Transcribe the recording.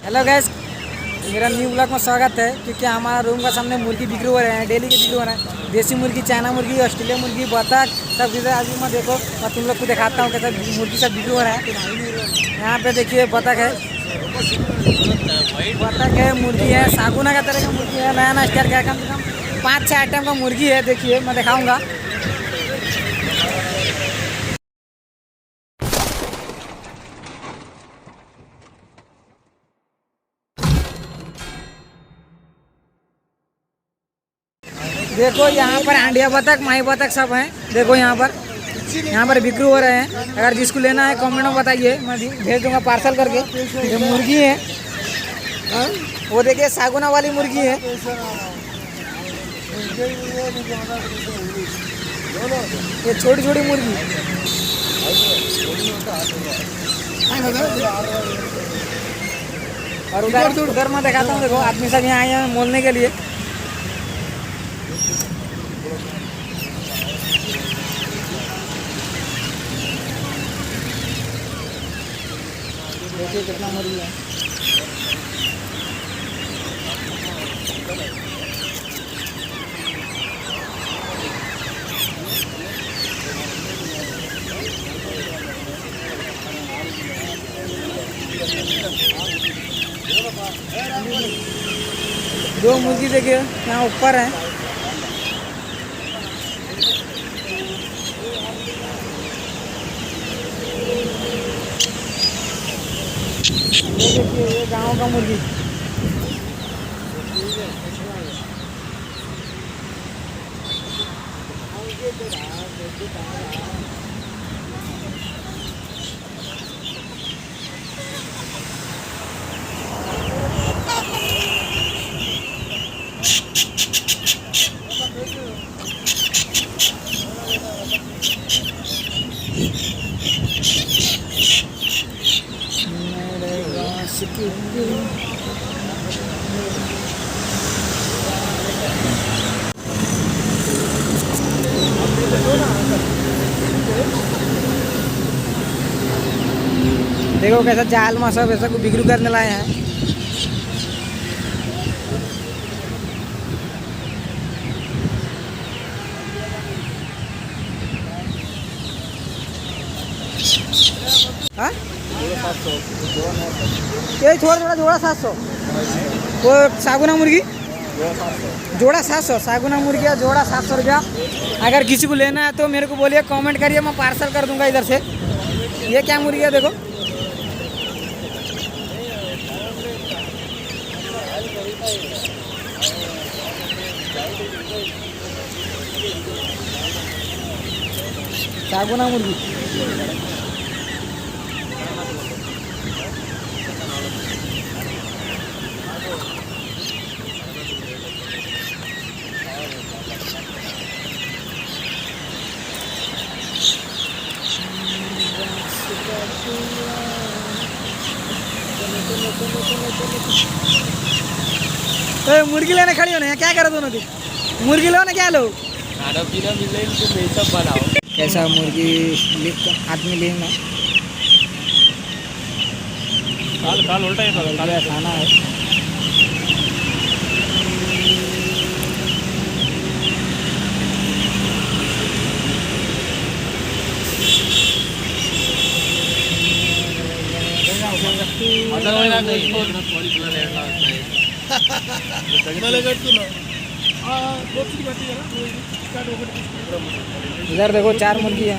Hello guys, मेरा new blog में स्वागत है। क्योंकि हमारा रूम का सामने मुर्गी बिक्री हो रहे हैं, डेली के बिक्री हो रहे हैं। देसी मुर्गी, चाइना मुर्गी, ऑस्ट्रेलिया मुर्गी, बतख सब चीज़ें आज मैं देखो, मैं तुम लोग को दिखाता हूँ कैसे मुर्गी सब बिक्री हो रहा है। यहाँ पे देखिए बतख है, मुर्गी है, सागुना का तरह का मुर्गी है, नया नया स्टाइल का, कम से कम 5-6 आइटम का मुर्गी है। देखिए मैं दिखाऊँगा। देखो यहाँ पर हांडिया बतख, माही बतख सब हैं। देखो यहाँ पर बिक्री हो रहे हैं। अगर जिसको लेना है कमेंट में बताइए, मैं भेज दूंगा पार्सल करके। ये मुर्गी है, वो देखिए सागुना वाली मुर्गी है। ये छोटी छोटी मुर्गी। और उधर मैं दिखाता हूँ। देखो आदमी सब यहाँ आए हैं मोलने के लिए। देखिए कितना मुर्गी है। दो मुर्गी देखिए यहाँ ऊपर है। ये देखिए ये गांव का मुर्गी। देखो कैसा जाल में सब ऐसा को बिक्री करने लाए हैं। हाँ ये थोड़ा जोड़ा 700। वो सागुना मुर्गी जोड़ा 700। सागुना मुर्गी है जोड़ा 700 रुपया। अगर किसी को लेना है तो मेरे को बोलिए, कमेंट करिए, मैं पार्सल कर दूंगा इधर से। ये क्या मुर्गी है देखो। सागुना मुर्गी। मुर्गी लेने खड़ी हो ना, क्या करो दोनों की? मुर्गी लो ना, क्या लो? खाना पीना मिले तो ये सब बनाओ। कैसा मुर्गी आदमी ले ना, काल उल्टा है, खाना है। इधर देखो 4 मुर्गी है।